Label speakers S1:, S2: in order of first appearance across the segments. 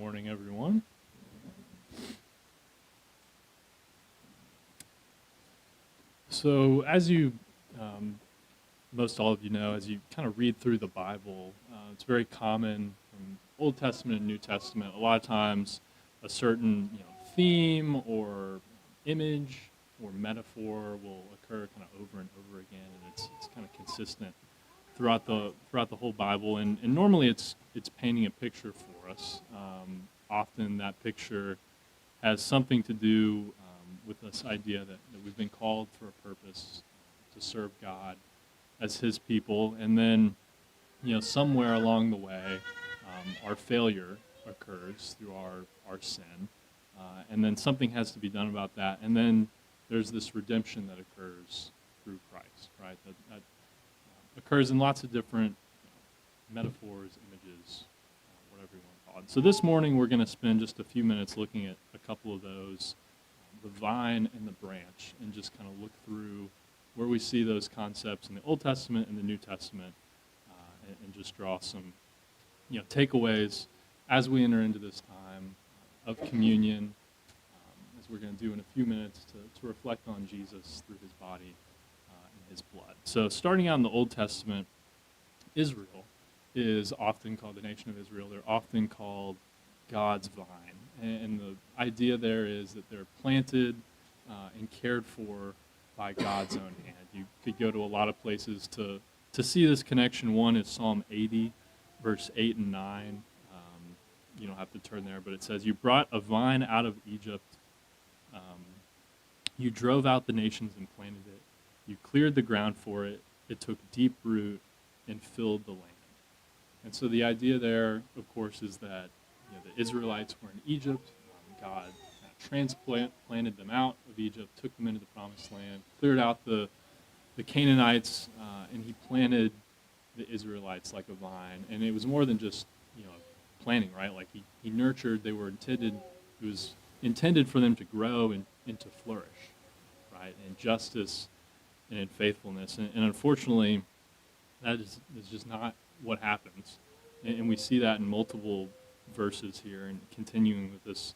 S1: morning, everyone. So, as most all of you know, as you kind of read through the Bible, it's very common from Old Testament and New Testament. A lot of times, a certain theme or image or metaphor will occur kind of over and over again, and it's kind of consistent throughout the whole Bible. And normally, it's painting a picture for us. Often, that picture has something to do with this idea that we've been called for a purpose to serve God as His people, and then somewhere along the way, our failure occurs through our sin, and then something has to be done about that, and then there's this redemption that occurs through Christ, right? That occurs in lots of different metaphors, images, whatever you want to call it. So this morning we're going to spend just a few minutes looking at a couple of those, the vine and the branch, and just kind of look through where we see those concepts in the Old Testament and the New Testament, and just draw some takeaways as we enter into this time of communion, as we're going to do in a few minutes to reflect on Jesus through His body and His blood. So starting out in the Old Testament, Israel is often called, the nation of Israel, they're often called God's vine. And the idea there is that they're planted and cared for by God's own hand. You could go to a lot of places to see this connection. One is Psalm 80, verse 8 and 9. You don't have to turn there, but it says, "You brought a vine out of Egypt. You drove out the nations and planted it. You cleared the ground for it. It took deep root and filled the land." And so the idea there, of course, is that the Israelites were in Egypt. God transplanted them out of Egypt, took them into the Promised Land, cleared out the Canaanites, and He planted the Israelites like a vine. And it was more than just planting, right? Like he nurtured. They were intended. It was intended for them to grow and to flourish, right? In justice and in faithfulness. And unfortunately, that is just not what happens. And we see that in multiple verses here, and continuing with this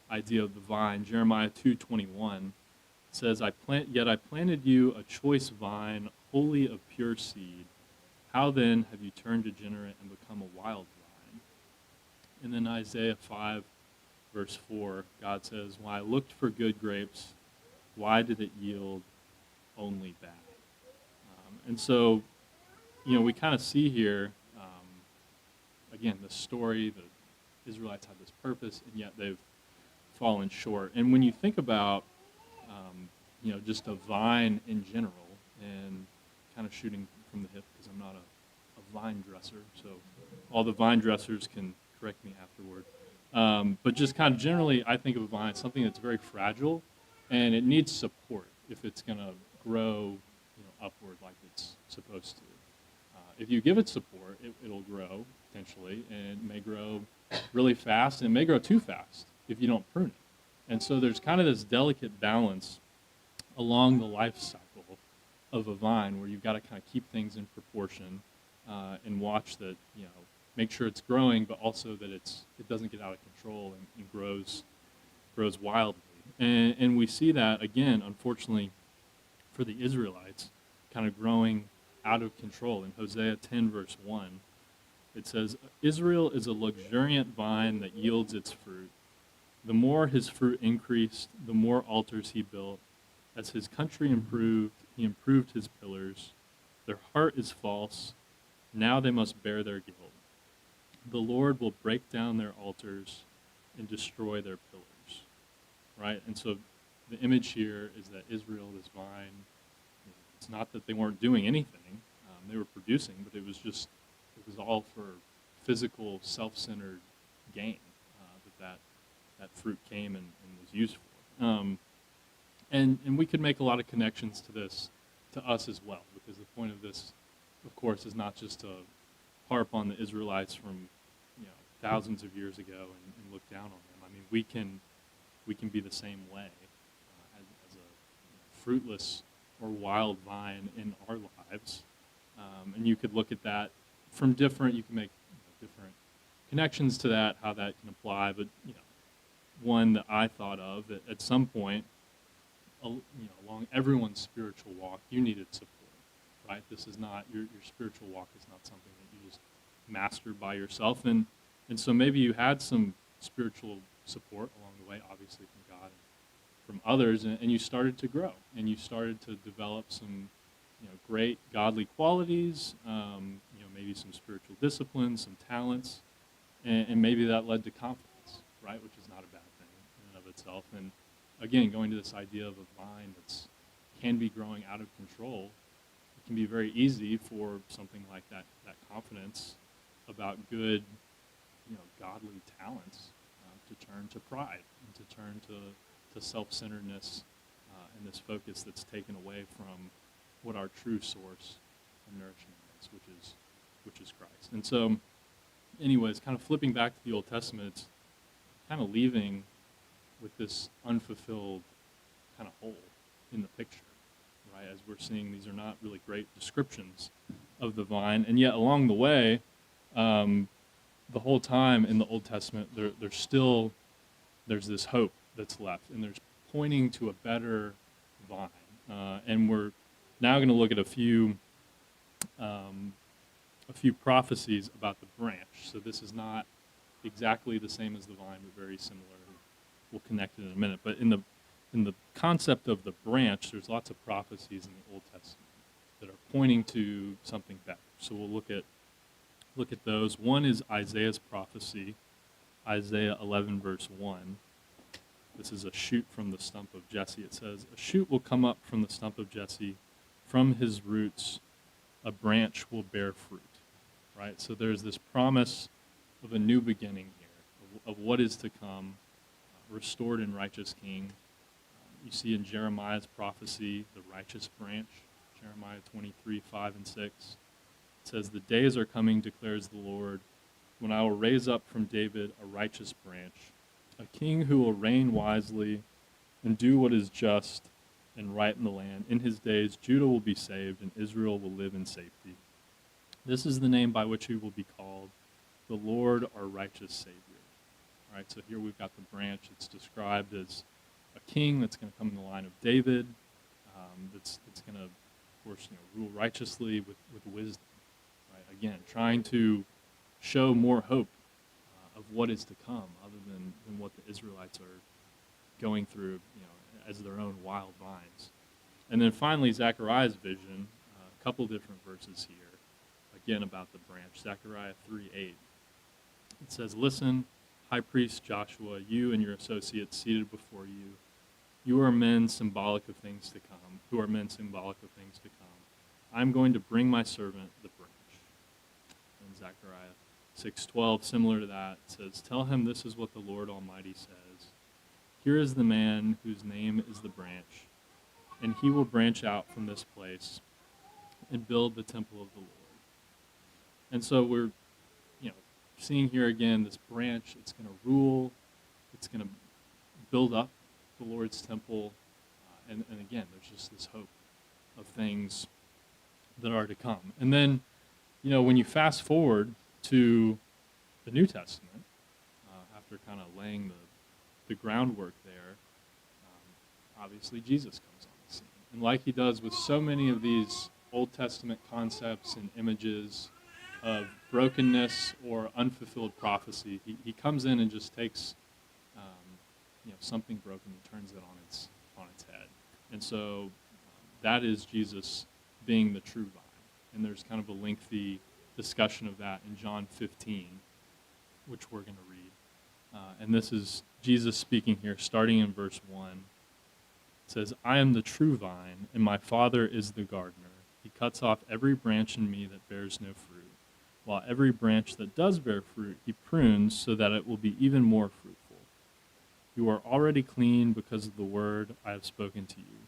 S1: idea of the vine. Jeremiah 2:21 says, Yet I planted you a choice vine, wholly of pure seed. How then have you turned degenerate and become a wild vine?" And then Isaiah 5, verse 4, God says, "When I looked for good grapes, why did it yield only bad?" And so, we kind of see here, again, the story, the Israelites had this purpose, and yet they've fallen short. And when you think about, just a vine in general, and kind of shooting from the hip because I'm not a vine dresser, so all the vine dressers can correct me afterward. But just kind of generally, I think of a vine as something that's very fragile, and it needs support if it's going to grow, upward like it's supposed to. If you give it support, it'll grow potentially, and it may grow really fast, and it may grow too fast if you don't prune it. And so there's kind of this delicate balance along the life cycle of a vine where you've got to kind of keep things in proportion, and watch that, make sure it's growing, but also that it doesn't get out of control and grows wildly. And we see that, again, unfortunately, for the Israelites, kind of growing out of control. In Hosea 10, verse 1, it says, "Israel is a luxuriant vine that yields its fruit. The more his fruit increased, the more altars he built. As his country improved, he improved his pillars. Their heart is false. Now they must bear their guilt. The Lord will break down their altars and destroy their pillars." Right? And so the image here is that Israel, this vine, it's not that they weren't doing anything. They were producing, but it was all for physical, self-centered gain that fruit came and was used for. And we could make a lot of connections to this, to us as well, because the point of this, of course, is not just to harp on the Israelites from thousands of years ago and look down on them. I mean, we can be the same way as a fruitless or wild vine in our lives. And you could look at that from you can make different connections to that, how that can apply, but one that I thought of at some point, along everyone's spiritual walk, you needed support, right? This is not your spiritual walk is not something that you just mastered by yourself, and so maybe you had some spiritual support along the way, obviously from God and from others, and you started to grow, and you started to develop some great godly qualities, maybe some spiritual disciplines, some talents, and maybe that led to confidence, right? Which is not a bad thing in and of itself. And again, going to this idea of a vine that's can be growing out of control, it can be very easy for something like that confidence about good, godly talents to turn to pride and to turn to self-centeredness and this focus that's taken away from what our true source of nourishment is, which is Christ. And so, anyways, kind of flipping back to the Old Testament, it's kind of leaving with this unfulfilled kind of hole in the picture, right? As we're seeing, these are not really great descriptions of the vine, and yet along the way, the whole time in the Old Testament, there's this hope that's left, and there's pointing to a better vine, and we're now going to look at a few prophecies about the branch. So this is not exactly the same as the vine, but very similar. We'll connect it in a minute. But in the concept of the branch, there's lots of prophecies in the Old Testament that are pointing to something better. So we'll look at those. One is Isaiah's prophecy, Isaiah 11, verse 1. This is a shoot from the stump of Jesse. It says, "A shoot will come up from the stump of Jesse. From his roots, a branch will bear fruit." Right? So there's this promise of a new beginning here, of what is to come, restored and righteous king. You see in Jeremiah's prophecy, the righteous branch, Jeremiah 23, 5 and 6. It says, "The days are coming, declares the Lord, when I will raise up from David a righteous branch, a king who will reign wisely and do what is just and right in the land. In his days, Judah will be saved and Israel will live in safety. This is the name by which he will be called, the Lord our righteous Savior." All right, so here we've got the branch. It's described as a king that's going to come in the line of David, that's going to, of course, rule righteously with wisdom. Right? Again, trying to show more hope of what is to come, other than what the Israelites are going through, as their own wild vines. And then finally, Zechariah's vision, a couple different verses here, again about the branch. Zechariah 3:8. It says, "Listen, High Priest Joshua, you and your associates seated before you, you are men symbolic of things to come, who are men symbolic of things to come. I'm going to bring my servant, the branch." And Zechariah 6:12, similar to that, says, "Tell him this is what the Lord Almighty says. Here is the man whose name is the branch, and he will branch out from this place and build the temple of the Lord." And so we're, seeing here again this branch. It's going to rule. It's going to build up the Lord's temple. And again, there's just this hope of things that are to come. And then, when you fast forward to the New Testament, after kind of laying the groundwork there, obviously Jesus comes on the scene. And like he does with so many of these Old Testament concepts and images of brokenness or unfulfilled prophecy, he comes in and just takes something broken and turns it on its head. And so that is Jesus being the true vine. And there's kind of a lengthy discussion of that in John 15, which we're going to read. And this is Jesus speaking here, starting in verse 1. It says, "I am the true vine, and my Father is the gardener. He cuts off every branch in me that bears no fruit, while every branch that does bear fruit he prunes so that it will be even more fruitful. You are already clean because of the word I have spoken to you.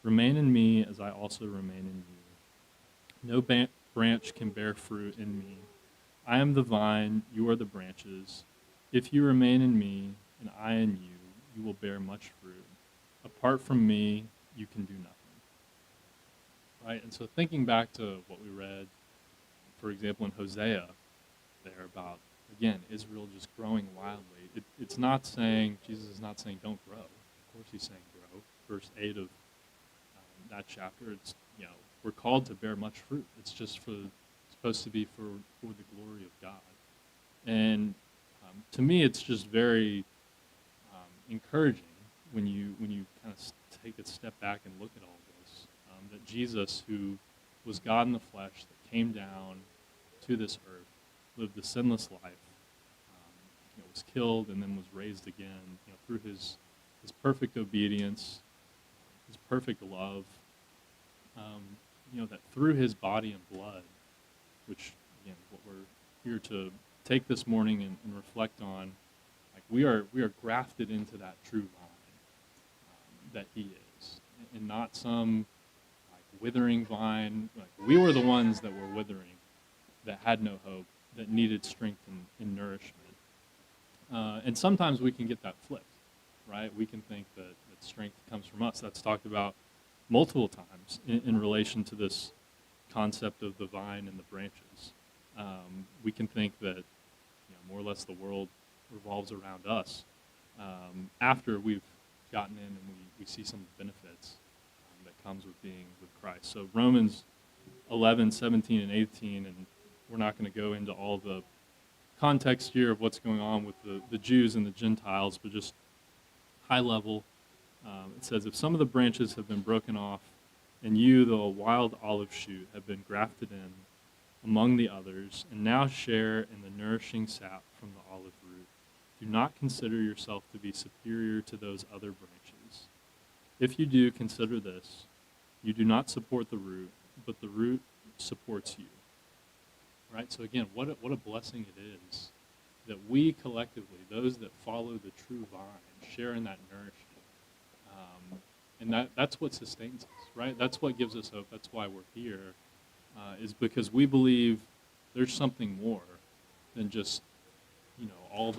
S1: Remain in me as I also remain in you. No branch can bear fruit in me. I am the vine, you are the branches. If you remain in me and I in you, you will bear much fruit. Apart from me, you can do nothing." Right? And so thinking back to what we read, for example, in Hosea, there about, again, Israel just growing wildly. It's not saying, Jesus is not saying don't grow. Of course he's saying grow. Verse 8 of that chapter, it's, we're called to bear much fruit. It's just supposed to be for the glory of God. And to me, it's just very encouraging when you kind of take a step back and look at all this, that Jesus, who was God in the flesh, that came down to this earth, lived a sinless life, was killed and then was raised again, through his perfect obedience, his perfect love, that through his body and blood, which, again, what we're here to take this morning and reflect on, like we are grafted into that true vine that he is, and not some like withering vine. Like we were the ones that were withering, that had no hope, that needed strength and nourishment. And sometimes we can get that flipped, right? We can think that strength comes from us. That's talked about multiple times in relation to this concept of the vine and the branches. We can think that more or less the world revolves around us after we've gotten in and we see some of the benefits that comes with being with Christ. So Romans 11, 17, and 18, and we're not going to go into all the context here of what's going on with the Jews and the Gentiles, but just high level, it says, if some of the branches have been broken off, and you, though a wild olive shoot, have been grafted in among the others, and now share in the nourishing sap from the olive root, do not consider yourself to be superior to those other branches. If you do, consider this: you do not support the root, but the root supports you. Right? So again, what a blessing it is that we collectively, those that follow the true vine, share in that nourishment. And that's what sustains us, right? That's what gives us hope. That's why we're here, is because we believe there's something more than just, all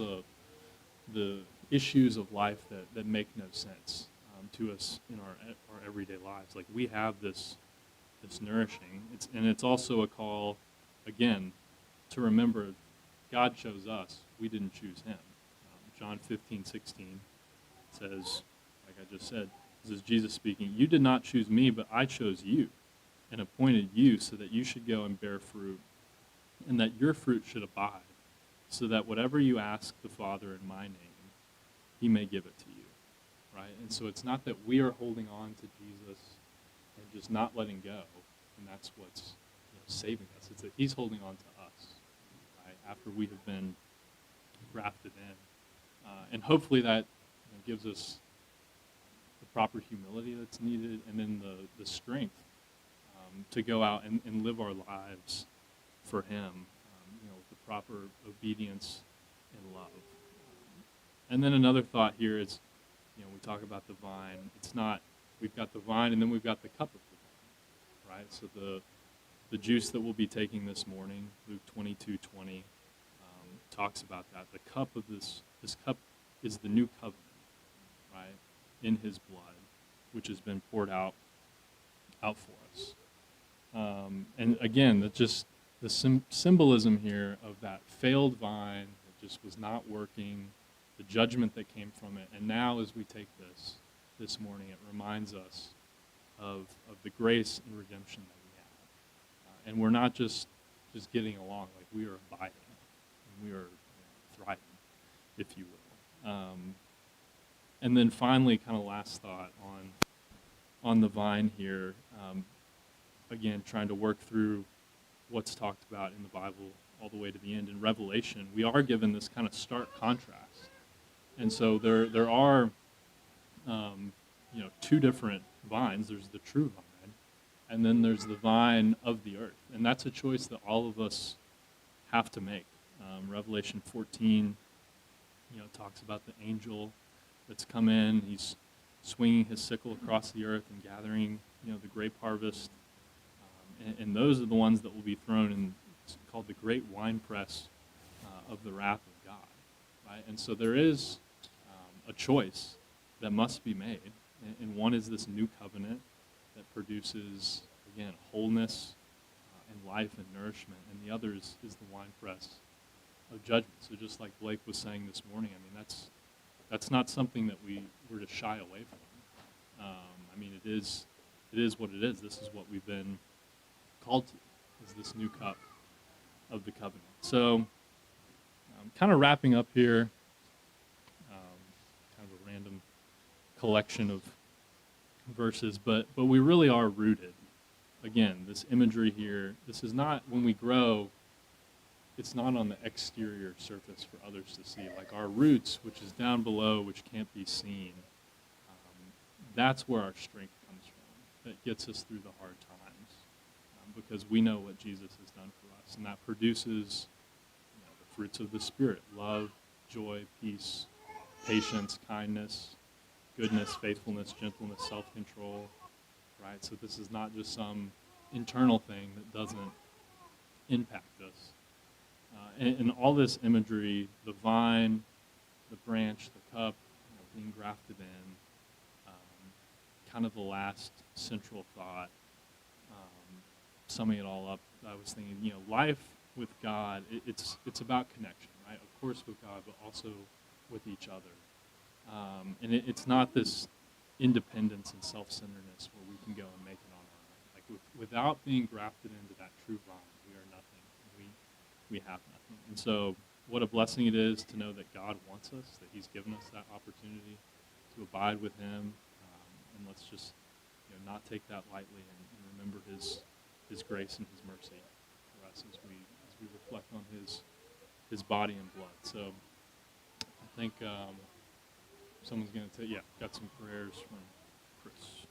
S1: the issues of life that make no sense to us in our everyday lives. Like we have this nourishing. It's also a call, again, to remember God chose us. We didn't choose him. John 15:16 says, like I just said, this is Jesus speaking, you did not choose me, but I chose you and appointed you so that you should go and bear fruit, and that your fruit should abide, so that whatever you ask the Father in my name, he may give it to you. Right? And so it's not that we are holding on to Jesus and just not letting go, and that's what's saving us. It's that he's holding on to us, right, after we have been grafted in. And hopefully that gives us the proper humility that's needed, and then the strength to go out and live our lives for him, with the proper obedience and love. And then another thought here is, we talk about the vine. It's not, we've got the vine and then we've got the cup of the vine, right? So the juice that we'll be taking this morning, Luke 22:20, talks about that. The cup of this cup is the new covenant, right, in his blood, which has been poured out for us. And again, that just the symbolism here of that failed vine that just was not working, the judgment that came from it. And now as we take this morning, it reminds us of the grace and redemption that we have. And we're not just getting along, like we are abiding, and we are thriving, if you will. And then finally, kind of last thought on the vine here, again, trying to work through what's talked about in the Bible all the way to the end. In Revelation, we are given this kind of stark contrast. And so there are, two different vines. There's the true vine, and then there's the vine of the earth. And that's a choice that all of us have to make. Revelation 14, talks about the angel that's come in. He's swinging his sickle across the earth and gathering, the grape harvest. And those are the ones that will be thrown in, it's called the great winepress of the wrath of God, right? And so there is a choice that must be made. And one is this new covenant that produces, again, wholeness and life and nourishment. And the other is the winepress of judgment. So just like Blake was saying this morning, I mean, that's not something that we were to shy away from. I mean, it is what it is. This is what we've been called to, is this new cup of the covenant. So kind of wrapping up here, kind of a random collection of verses, but we really are rooted. Again, this imagery here, this is not, when we grow, it's not on the exterior surface for others to see. Like our roots, which is down below, which can't be seen, that's where our strength comes from. That gets us through the hard times, because we know what Jesus has done for us, and that produces the fruits of the Spirit: love, joy, peace, patience, kindness, goodness, faithfulness, gentleness, self-control. Right? So this is not just some internal thing that doesn't impact us. And all this imagery, the vine, the branch, the cup, being grafted in, kind of the last central thought, summing it all up, I was thinking, life with God, it's about connection, right? Of course with God, but also with each other. And it's not this independence and self-centeredness where we can go and make it on our own. Like without being grafted into that true vine, we are nothing. We have nothing. And so what a blessing it is to know that God wants us, that he's given us that opportunity to abide with him. And let's just not take that lightly and remember his grace and his mercy for us as we reflect on his body and blood. So I think someone's going to got some prayers from Chris.